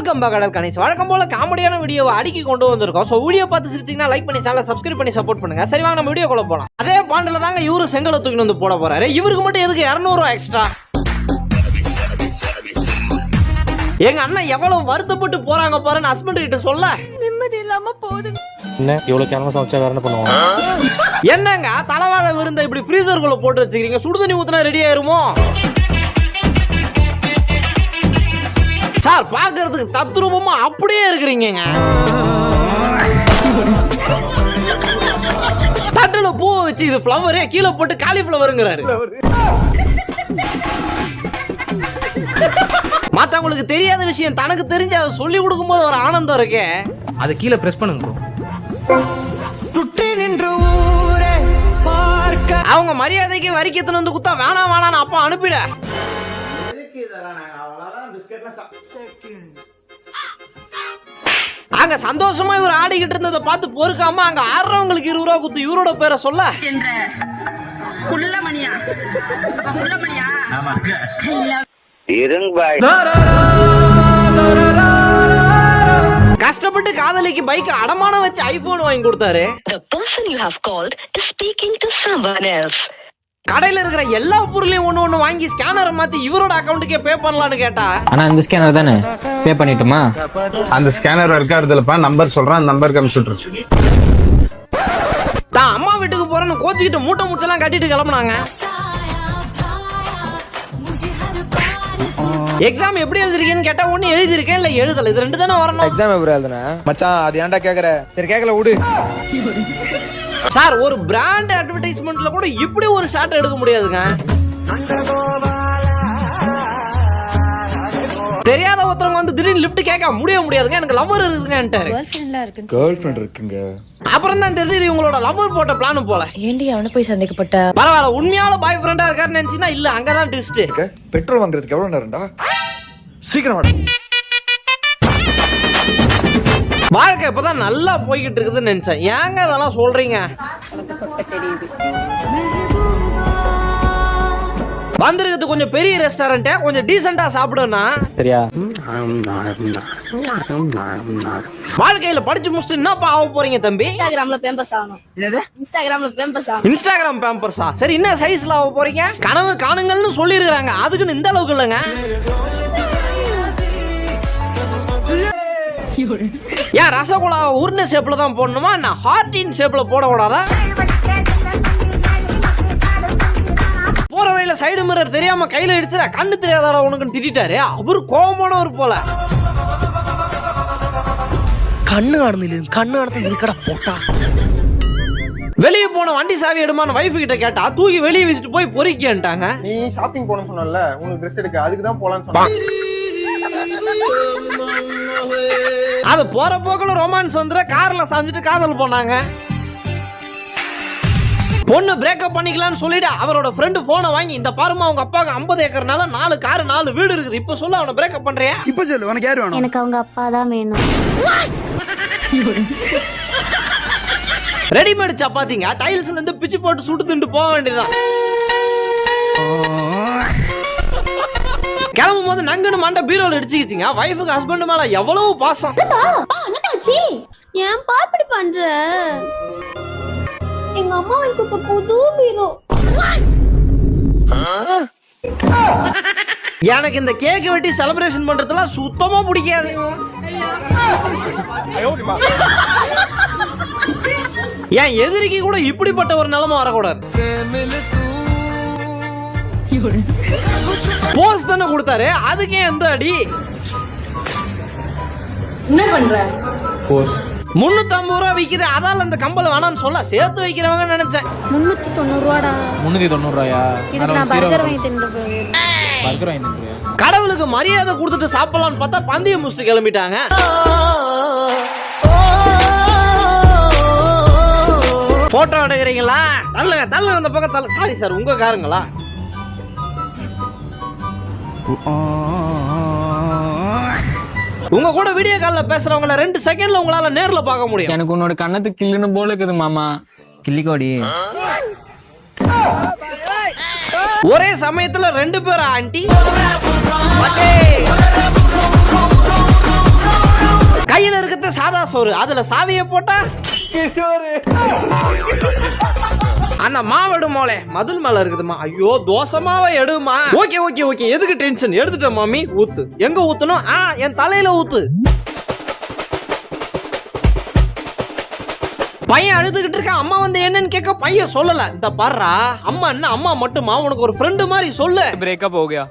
Welcome back கடல் கணேஷ். வழக்கம் போல காமெடியான வீடியோவை அடிக்கி கொண்டு வந்திருக்கோம். ஸோ வீடியோ பார்த்து சிரிச்சிங்கன்னா லைக் பண்ணி சேனலை சப்ஸ்கிரைப் பண்ணி சப்போர்ட் பண்ணுங்க. சரி வாங்க நம்ம வீடியோக்குள்ள போகலாம். அதே பாண்டில் தாங்க இவரு செங்கலை தூக்கிட்டு வந்து போட போறாரு. இவருக்கு மட்டும் எதுக்கு 200 எக்ஸ்ட்ரா? எங்க அண்ணன் எவ்வளவு வருத்தப்பட்டு போறாங்க பாருன்னு ஹஸ்பண்ட் கிட்ட சொல்ல நிம்மதி இல்லாம போகுது. என்ன இவ்வளவு கேவலமா சமைச்சா வேற என்ன பண்ணுவாங்க? என்னங்க தலைவாழை விருந்த இப்படி ஃப்ரீசருக்குள்ள போட்டு வச்சுக்கிறீங்க? சுடுதண்ணி ஊத்துனா ரெடி ஆயிருமோ? சார் பாக்குறதுக்கு தத்ரூபமா அப்படியே இருக்கிறீங்க. தட்டுல பூவை வச்சு இது ஃப்ளவரே கீழே போட்டு காலிஃப்ளவருங்கிறாரு. மத்தவங்களுக்கு தெரியாத விஷயம் தனக்கு தெரிஞ்சு அதை சொல்லி கொடுக்கும் போது ஒரு ஆனந்தம் இருக்கே. அதை கீழே பிரஸ் பண்ணுங்க. அவங்க மரியாதைக்கு வரிக்கத்துல வந்து குத்தா வேணாம் வேணான்னு அப்பா அனுப்பிட. அங்க சந்தோஷமா இவர் ஆடிக்கிட்டு இருந்ததை பார்த்து பொறுக்காம அங்க ஆடுறவங்களுக்கு 20 ரூபா குத்து இவரோட பேரை சொல்ல கஷ்டப்பட்டு காதலிக்கு பைக் அடமானம் வச்சு ஐபோன் வாங்கி கொடுத்தாரு. கடையில இருக்கிற எல்லா பொருளையும் ஒண்ணு வாங்கி ஸ்கேனரை மாத்தி இவரோட அக்கவுண்ட்டுக்கே பே பண்ணலாம்னு கேட்டா, ஆனா இந்த ஸ்கேனர் தானே பே பண்ணிட்டுமா? அந்த ஸ்கேனர் இருக்காதுலப்பா, நம்பர் சொல்றேன், அந்த நம்பருக்கு அனுப்பிச்சுட்டு தான் அம்மா வீட்டுக்கு போறேன்னு கோச்சிக்கிட்டு மூட்டை முச்செல்லாம் கட்டிட்டு கிளம்புனாங்க. எக்ஸாம் எப்படி எழுதிருக்கேன்னு கேட்டா ஒண்ணு எழுதிருக்கேன் இல்ல எழுதல, இது ரெண்டு தானே வரணும். எக்ஸாம் எப்படி எழுதுன மச்சான்? அது ஏன்டா கேக்குற? சரி கேக்கல விடு. சார் ஒரு பிராண்ட் அட்வர்டைஸ்மெண்ட்ல கூட இப்படி ஒரு ஷாட் எடுக்க முடியாதுங்க. தெரியாத ஒருத்தவங்க வந்து திடீர்னு லிஃப்ட் கேட்க முடியாதுங்க, எனக்கு லவ்வர் இருக்குங்கன்றாரு. கேர்ள் ஃப்ரெண்ட் இருக்குங்க. அப்புறம் தான் தெரியுது இவங்களோட லவ்வர் போட்ட பிளான் போல. ஏண்டி அவனை போய் சந்திக்கப்பட்ட? பரவாயில்ல, உண்மையால பாய் ஃப்ரெண்டா இருக்காருன்னு நினைச்சீங்கன்னா இல்ல, அங்கதான் ட்விஸ்ட். பெட்ரோல் வாங்குறதுக்கு எவ்வளவு நேரம்டா? சீக்கிரம் வாடா. வாழ்க்கை இப்பதான் நல்லா போய்கிட்டு இருக்குதுன்னு நினைச்சேன். ஏங்க அதெல்லாம் சொல்றீங்க? வந்திருக்கிறது கொஞ்சம் பெரிய ரெஸ்டாரண்ட், கொஞ்சம் டீசெண்டா சாப்பிடுனா சரியா? வாழ்க்கையில படிச்சு முடிச்சுட்டு என்னப்பா ஆக போறீங்க தம்பி? இன்ஸ்டாகிராம்ல பேம்பர்ஸ் ஆகணும். என்னது? இன்ஸ்டாகிராம்ல பேம்பர்ஸ் ஆகணும். இன்ஸ்டாகிராம் பேம்பர்ஸா? சரி என்ன சைஸ்ல ஆக போறீங்க? கனவு காணுங்கள்னு சொல்லி இருக்காங்க, அதுக்குன்னு இந்த அளவுக்கு இல்லைங்க. ஏன் ரசகுல்லா உருண்டை ஷேப்ல தான் போடணுமா? நான் ஹார்டின் ஷேப்ல போடக்கூடாதா? போற வழியில சைடு மிரர் தெரியாம கையில இடிச்சுற கண்ணு தெரியாதா உனக்குன்னு திட்டாரு. அவரு கோபமானவர் போல. கண்ணு ஆடுந்து இருக்கடா போட்டா. வெளியே போன வண்டி சாவி எடுமான வைஃப் கிட்ட கேட்டா தூக்கி வெளியே வச்சுட்டு போய் பொறிக்கிட்டாங்க. நீ ஷாப்பிங் போகணும்னு சொன்னல, உனக்கு ட்ரெஸ் எடுக்க அதுக்கு தான் போலான்னு சொன்னாங்க. அது போற போக்குல ரொமான்ஸ் வந்துற கார்ல சாஞ்சிட்டு காதல் போனாங்க. பொண்ணு பிரேக்கப் பண்ணிக்கலாம்னு சொல்லிட்டு அவரோட ஃப்ரெண்டு போனை வாங்கி, இந்த பாருமா அவங்க அப்பாவுக்கு 50 ஏக்கர்னால 4 கார் 4 வீடு இருக்குது, இப்ப சொல்ல அவனை பிரேக்கப் பண்றியா? இப்ப சொல்லு, உனக்கு யார் வேணும்? எனக்கு அவங்க அப்பா தான் வேணும். ரெடிமேட் சப்பாத்திங்க டைல்ஸ்ல இருந்து பிச்சு போட்டு சுட்டு திண்டு போக வேண்டியதுதான். கிளம்பும் போது நங்குன்னு மண்டை பீரோல இடிச்சுக்கிச்சிங்க. வைஃபுக்கு ஹஸ்பண்ட் மேல எவ்வளவு பாசம். ஏன் பாப்படி பண்ற? எங்க அம்மா வாங்கி கொடுத்த புது பீரோ. எனக்கு இந்த கேக் வெட்டி செலிப்ரேஷன் பண்றதுலாம் சுத்தமா பிடிக்காது. என் எதிரிக்கு கூட இப்படிப்பட்ட ஒரு நிலைமை வரக்கூடாது. போஸ் தானே கொடுத்தாரு, அதுக்கே எந்த அடி? என்ன பண்ற? போஸ் 350 ரூபா விக்குது, அதால அந்த கம்பல் வேணாம்னு சொல்ல சேர்த்து வைக்கிறவங்க நினைச்சேன். 390 ரூபாடா. 390 ரூபாயா? நான் பர்கர் வாங்கி தின்னுறேன். பர்கர் வாங்கி தின்றியா? கடவுளுக்கு மரியாதை கொடுத்துட்டு சாப்பிடலாம்னு பார்த்தா பந்தயம் முடிச்சுட்டு கிளம்பிட்டாங்க. போட்டோ எடுக்கிறீங்களா? தள்ளுங்க அந்த பக்கம் தள்ளு. சாரி சார், உங்க காருங்களா? உங்க கூட வீடியோ கால்ல பேசுறவங்கள 2 செகண்ட்ல உங்களால நேர்ல பார்க்க முடியும். எனக்கு உன்னோட கண்ணத்து கில்லுன்னு போல இருக்குது மாமா. கிள்ளிக்கோடி. ஒரே சமயத்துல 2 பேர் ஆண்டி. சோறு, அதுல சாவிய போட்டா அந்த மாவெடு மோளே மதுள் மேல இருக்குதுமா. ஐயோ தோசை மாவை எடுமா. ஓகே ஓகே ஓகே, எதுக்கு டென்ஷன்? எடுத்துட்டேன் மாமி. ஊத்து. எங்க ஊத்தணும்? என் தலையில ஊத்து. பையன் அழுதுகிட்டு இருக்க. அம்மா வந்து என்னன்னு கேட்க பையன் சொல்லல. இந்த பாருடா, அம்மா என்ன அம்மா மட்டுமா, உனக்கு ஒரு ஃப்ரெண்டு மாதிரி சொல்லு. ब्रेकअप हो गया.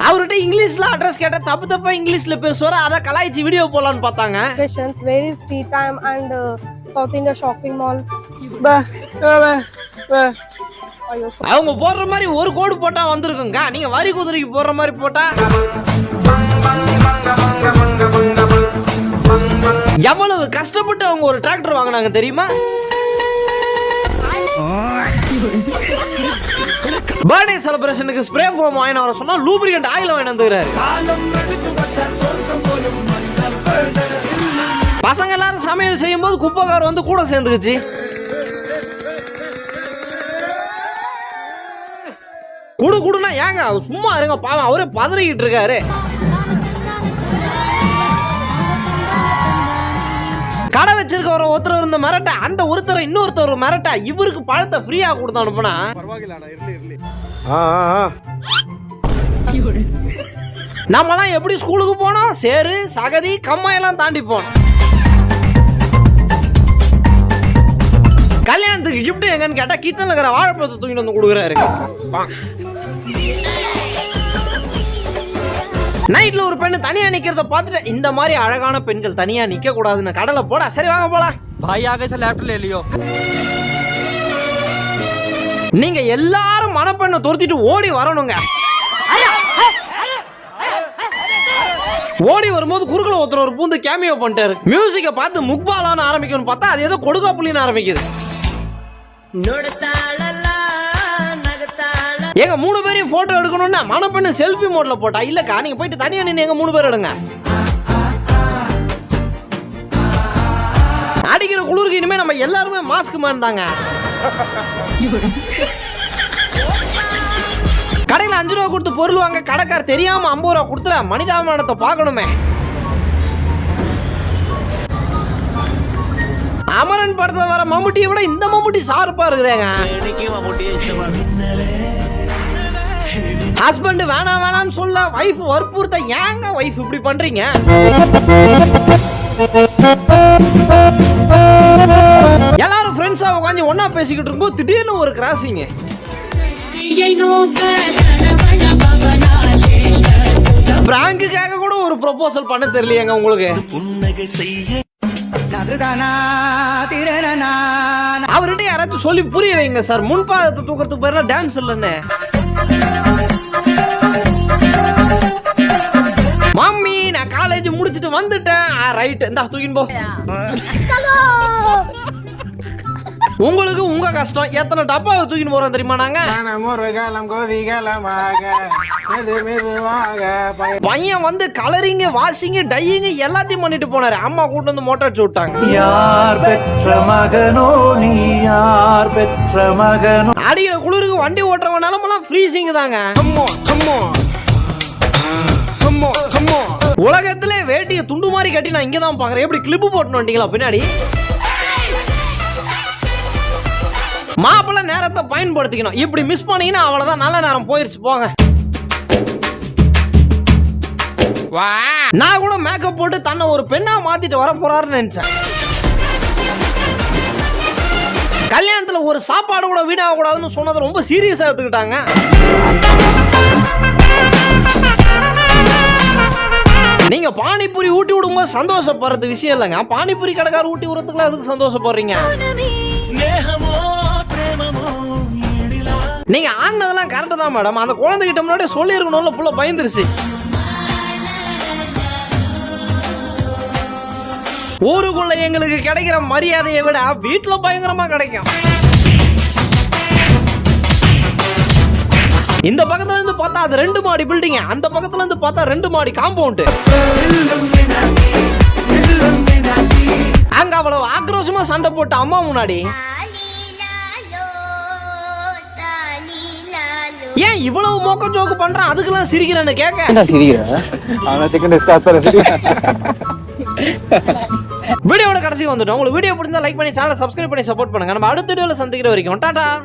அவர்கிட்ட இங்கிலீஷ்ல அட்ரஸ் கேட்ட தப்பு தப்பா இங்கிலீஷ்ல பேசுவாரு. அத கலாய்ச்சி வீடியோ போலான்னு பார்த்தாங்க. Questions, where is tea time and South India shopping malls? அவங்க போடுற மாதிரி ஒரு கோடு போட்டா வந்திருக்குங்க. நீங்க வரி குதிரைக்கு போடுற மாதிரி போட்டா எவ்வளவு கஷ்டப்பட்டு அவங்க ஒரு டிராக்டர் வாங்கினாங்க தெரியுமா? பர்த்டே செலிப்ரேஷனுக்கு ஸ்ப்ரே ஃபோம் வாங்கின வர சொன்னா லூப்ரிகன்ட் ஆயில் வாங்கி வந்துக்கிறாரு. பசங்க எல்லாரும் சமையல் செய்யும் போது குப்பைக்கார் வந்து கூட சேர்ந்துக்குச்சு. குடு குடுனா ஏங்க சும்மா இருங்க, பாவம் அவரே பதறிக்கிட்டு இருக்காரு. கடை வச்சிருக்க ஒருத்தர் இருந்த மிரட்ட, அந்த ஒருத்தர் இன்னொருத்தர் மிரட்ட, இவருக்கு பழத்தை ஃப்ரீயா கொடுத்து அனுப்புனா நம்மலாம் எப்படி ஸ்கூலுக்கு போனோம்? சேரு சகதி கம்மாயெல்லாம் தாண்டி போனோம். கல்யாணத்துக்கு கிஃப்ட் எங்கன்னு கேட்டா கிச்சன்ல இருக்கிற வாழைப்பழத்தை தூக்கிட்டு வந்து கொடுக்குறாரு. நைட்ல ஒரு பெண்ணு தனியா நிக்கிறத பார்த்துட்டு இந்த மாதிரி அழகான பெண்கள் தனியா நிக்க கூடாதுன்னு கடலை போடா. சரி வாங்க போலாம். भाई आगे से लेफ्ट ले लियो. நீங்க எல்லாரும் மனப்பெண்ணை துரத்திட்டு ஓடி வரணுங்க. ஓடி வரும்போது குறுக்குல ஒருத்தர் ஒரு பூந்து கேமியோ பண்ணிட்டாரு. மியூசிக்கை பார்த்து முக்பாலான்னு ஆரம்பிக்கணும்னு பார்த்தா அது ஏதோ கொடுக்கா புள்ளின்னு ஆரம்பிக்குது. எங்க 3 பேரையும் போட்டோ எடுக்கணும்னா மனப்பெண்ணு செல்ஃபி மோட்ல போட்டா. இல்லக்கா நீங்க போயிட்டு தனியா நின்று எங்க 3 பேர் எடுங்க. அடிக்கிற குளிருக்கு இனிமே நம்ம எல்லாருமே மாஸ்க் மாட்டாங்க. கடையில் 5 ரூபா கொடுத்து பொருள் வாங்க கடைக்கார் தெரியாம 50 ரூபா கொடுத்துற. மனிதாபிமானத்தை பார்க்கணுமே. அமரன் படத்துல வர மம்முட்டியை விட இந்த மம்முட்டி ஷார்ப்பா இருக்குதுங்க. ஹஸ்பண்ட் வேணாம் வேணாம்னு சொல்ல வைஃப் வற்புறுத்த. ஏங்க வைஃப் இப்படி பண்றீங்க? எல்லாரும் ஃப்ரெண்ட்ஸா உட்காந்து ஒன்னா பேசிக்கிட்டு இருக்கும்போது திடீர்னு ஒரு கிராசிங். பிராங்குக்காக கூட ஒரு ப்ரொபோசல் பண்ண தெரியலையாங்க உங்களுக்கு? அவர்கிட்ட யாராச்சும் சொல்லி புரிய வைங்க சார். முன்பாதத்தை தூக்கிறதுக்கு பேர்ல டான்ஸ் இல்லைன்னு. மம்மி நான் காலேஜ் முடிச்சிட்டு வந்துட்டேன். ரைட் இந்தா தூக்கின்னு போ. உங்களுக்கு உங்க கஷ்டம். எத்தனை டப்பாவை தூக்கின்னு போறோம் தெரியுமா? நாங்க பையன் வந்து கலரிங் வாஷிங் டையிங் எல்லாத்தையும் பண்ணிட்டு போனாரு. அம்மா கூட்டு வந்து மோட்டார் அடிச்சு விட்டாங்க. யார் பெற்ற மகனோ நீ, யார் பெற்ற மகனோ. அடிக்கிற குளிருக்கு வண்டி ஓட்டுறவங்க நிலமெல்லாம் ஃப்ரீசிங் தாங்க. உலகத்துல வேட்டியை துண்டு மாதிரி கட்டி நான் இங்கதான் பாக்குறேன். எப்படி கிளிப்பு போட்டு வந்தீங்களா பின்னாடி? மாப்பிள்ள நேரத்தை பயன்படுத்திக்கணும். இப்படி மிஸ் பண்ணீங்கன்னா அவ்வளவுதான், நல்ல நேரம் போயிருச்சு போங்க. நான் கூட மேக்கப் போட்டு தன்னை ஒரு பெண்ணா மாத்திட்டு வர போறாருன்னு நினைச்சேன். கல்யாணத்துல ஒரு சாப்பாடு கூட வீணாக கூடாதுன்னு சொன்னதை ரொம்ப சீரியஸா எடுத்துக்கிட்டாங்க. நீங்க பானிபூரி ஊட்டி விடும்போது சந்தோஷப்படுறது விஷயம் இல்லைங்க. பானிபூரி கடைக்கார ஊட்டி விடுறதுக்குலாம் எதுக்கு சந்தோஷப்படுறீங்க? நீங்க ஆனதெல்லாம் கரெக்ட் தான் மேடம். அந்த குழந்தைகிட்ட முன்னாடி சொல்லி இருக்கணும்ல, புள்ள பயந்துருச்சு. ஊருக்குள்ள எங்களுக்கு கிடைக்கிற மரியாதையை விட வீட்டுல பயங்கரமா கிடைக்கும். இந்த பக்கத்துல இருந்து பார்த்தா அது 2 மாடி பில்டிங், அந்த பக்கத்துல இருந்து பார்த்தா 2 மாடி காம்பவுண்ட். அங்க அவ்வளவு ஆக்ரோஷமா சண்டை போட்ட அம்மா முன்னாடி ஏன் இவ்வளவு மோக்க ஜோக்கு பண்றான்? அதுக்கெல்லாம் சிரிக்கிறேன்னு கேட்க. வீடியோட கடைசி வந்துட்டோம். உங்களுக்கு வீடியோ பிடிச்சா லைக் பண்ணி சேனலை சப்ஸ்கிரைப் பண்ணி சப்போர்ட் பண்ணுங்க. நம்ம அடுத்த வீடியோல சந்திக்கிற வரைக்கும் டாடா.